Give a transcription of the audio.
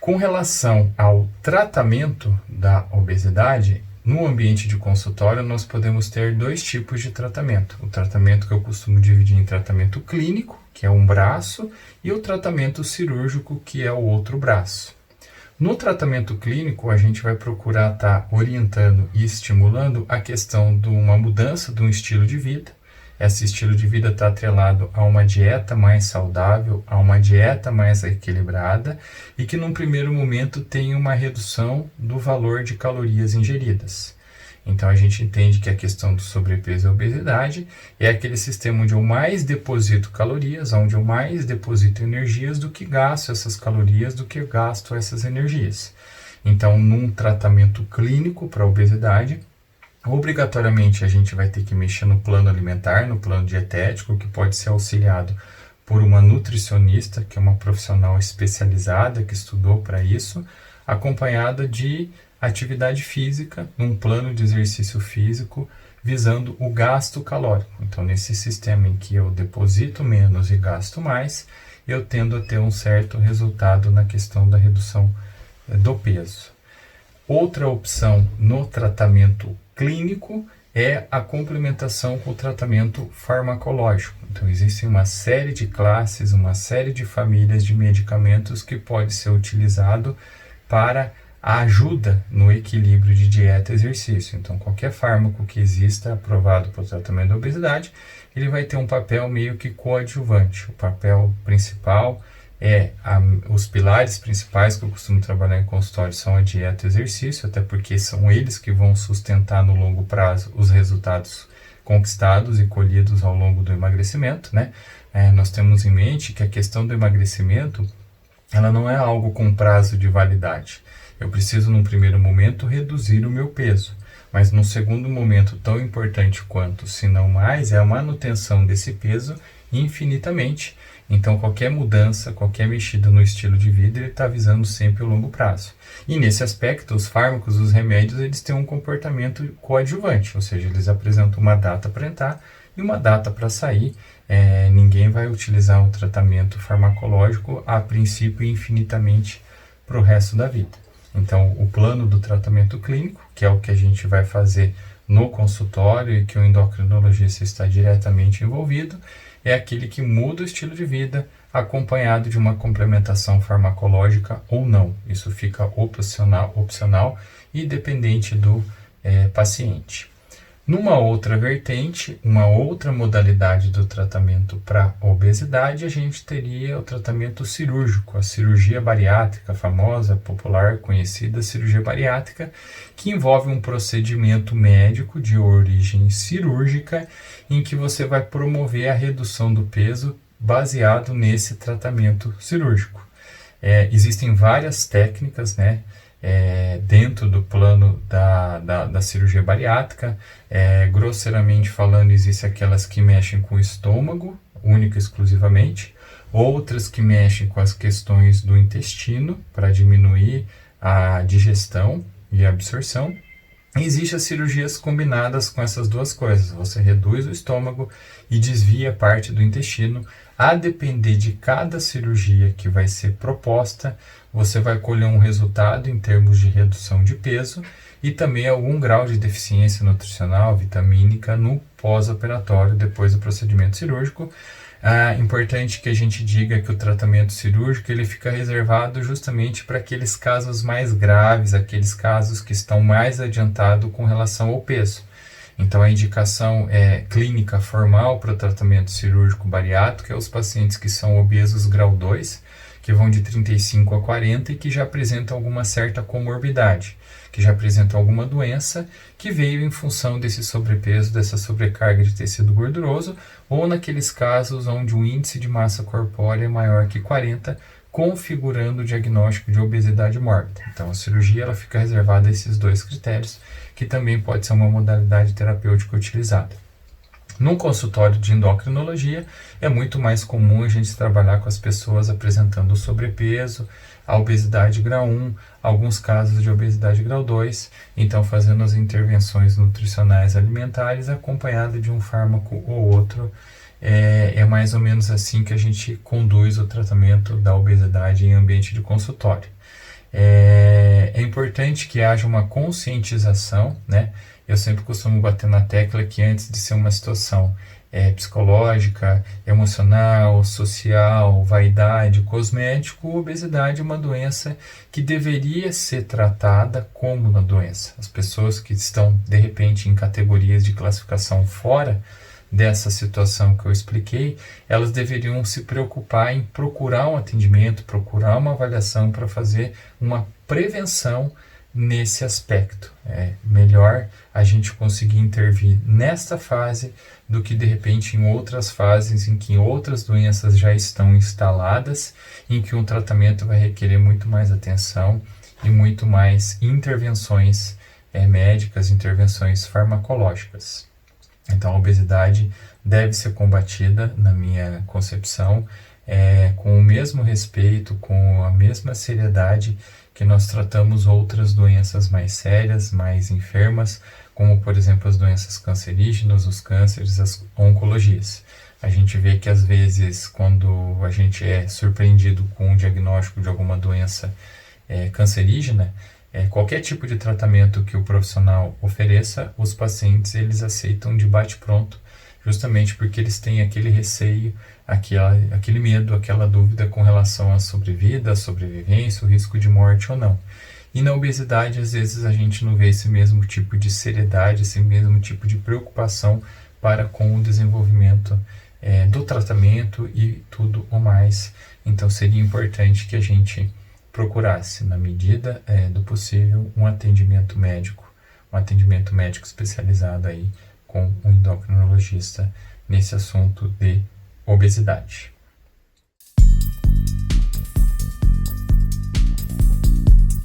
Com relação ao tratamento da obesidade, no ambiente de consultório nós podemos ter dois tipos de tratamento. O tratamento que eu costumo dividir em tratamento clínico, que é um braço, e o tratamento cirúrgico, que é o outro braço. No tratamento clínico, a gente vai procurar estar orientando e estimulando a questão de uma mudança de um estilo de vida. Esse estilo de vida está atrelado a uma dieta mais saudável, a uma dieta mais equilibrada e que num primeiro momento tem uma redução do valor de calorias ingeridas. Então a gente entende que a questão do sobrepeso e obesidade é aquele sistema onde eu mais deposito calorias, onde eu mais deposito energias do que gasto essas calorias, do que gasto essas energias. Então, num tratamento clínico para a obesidade, obrigatoriamente a gente vai ter que mexer no plano alimentar, no plano dietético, que pode ser auxiliado por uma nutricionista, que é uma profissional especializada que estudou para isso, acompanhada de atividade física, num plano de exercício físico, visando o gasto calórico. Então, nesse sistema em que eu deposito menos e gasto mais, eu tendo a ter um certo resultado na questão da redução do peso. Outra opção no tratamento clínico é a complementação com o tratamento farmacológico. Então, existe uma série de classes, uma série de famílias de medicamentos que pode ser utilizado para a ajuda no equilíbrio de dieta e exercício. Então, qualquer fármaco que exista aprovado para o tratamento da obesidade, ele vai ter um papel meio que coadjuvante. O papel principal os pilares principais que eu costumo trabalhar em consultório são a dieta e exercício, até porque são eles que vão sustentar no longo prazo os resultados conquistados e colhidos ao longo do emagrecimento, né? Nós temos em mente que a questão do emagrecimento, ela não é algo com prazo de validade. Eu preciso, num primeiro momento, reduzir o meu peso, mas num segundo momento, tão importante quanto, se não mais, é a manutenção desse peso infinitamente. Então, qualquer mudança, qualquer mexida no estilo de vida, ele está visando sempre o longo prazo. E nesse aspecto, os fármacos, os remédios, eles têm um comportamento coadjuvante, ou seja, eles apresentam uma data para entrar e uma data para sair. Ninguém vai utilizar um tratamento farmacológico, a princípio, infinitamente para o resto da vida. Então, o plano do tratamento clínico, que é o que a gente vai fazer no consultório e que o endocrinologista está diretamente envolvido, é aquele que muda o estilo de vida, acompanhado de uma complementação farmacológica ou não. Isso fica opcional e dependente do paciente. Numa outra vertente, uma outra modalidade do tratamento para obesidade, a gente teria o tratamento cirúrgico, a cirurgia bariátrica, a famosa, popular, conhecida cirurgia bariátrica, que envolve um procedimento médico de origem cirúrgica, em que você vai promover a redução do peso baseado nesse tratamento cirúrgico. Existem várias técnicas, né? Dentro do plano da cirurgia bariátrica, grosseiramente falando, existem aquelas que mexem com o estômago, única e exclusivamente, outras que mexem com as questões do intestino, para diminuir a digestão e a absorção. Existem as cirurgias combinadas com essas duas coisas, você reduz o estômago e desvia parte do intestino. A depender de cada cirurgia que vai ser proposta, você vai colher um resultado em termos de redução de peso e também algum grau de deficiência nutricional, vitamínica no pós-operatório, depois do procedimento cirúrgico. É importante que a gente diga que o tratamento cirúrgico ele fica reservado justamente para aqueles casos mais graves, aqueles casos que estão mais adiantados com relação ao peso. Então, a indicação clínica formal para o tratamento cirúrgico bariátrico é os pacientes que são obesos grau 2, que vão de 35 a 40 e que já apresentam alguma certa comorbidade, que já apresentam alguma doença que veio em função desse sobrepeso, dessa sobrecarga de tecido gorduroso, ou naqueles casos onde o índice de massa corpórea é maior que 40, configurando o diagnóstico de obesidade mórbida. Então, a cirurgia ela fica reservada a esses dois critérios, que também pode ser uma modalidade terapêutica utilizada. No consultório de endocrinologia, é muito mais comum a gente trabalhar com as pessoas apresentando sobrepeso, a obesidade grau 1, alguns casos de obesidade grau 2, então fazendo as intervenções nutricionais alimentares acompanhada de um fármaco ou outro. É mais ou menos assim que a gente conduz o tratamento da obesidade em ambiente de consultório. É importante que haja uma conscientização, né? Eu sempre costumo bater na tecla que antes de ser uma situação psicológica, emocional, social, vaidade, cosmético, obesidade é uma doença que deveria ser tratada como uma doença. As pessoas que estão, de repente, em categorias de classificação fora dessa situação que eu expliquei, elas deveriam se preocupar em procurar um atendimento, procurar uma avaliação para fazer uma prevenção nesse aspecto. É melhor a gente conseguir intervir nesta fase do que de repente em outras fases em que outras doenças já estão instaladas, em que um tratamento vai requerer muito mais atenção e muito mais intervenções médicas, intervenções farmacológicas. Então a obesidade deve ser combatida, na minha concepção, com o mesmo respeito, com a mesma seriedade que nós tratamos outras doenças mais sérias, mais enfermas, como por exemplo as doenças cancerígenas, os cânceres, as oncologias. A gente vê que às vezes quando a gente é surpreendido com um diagnóstico de alguma doença cancerígena, qualquer tipo de tratamento que o profissional ofereça, os pacientes eles aceitam de bate-pronto, justamente porque eles têm aquele receio, aquele medo, aquela dúvida com relação à sobrevida, à sobrevivência, o risco de morte ou não. E na obesidade, às vezes, a gente não vê esse mesmo tipo de seriedade, esse mesmo tipo de preocupação para com o desenvolvimento do tratamento e tudo o mais. Então, seria importante que a gente procurasse, na medida do possível, um atendimento médico especializado aí com um endocrinologista nesse assunto de obesidade.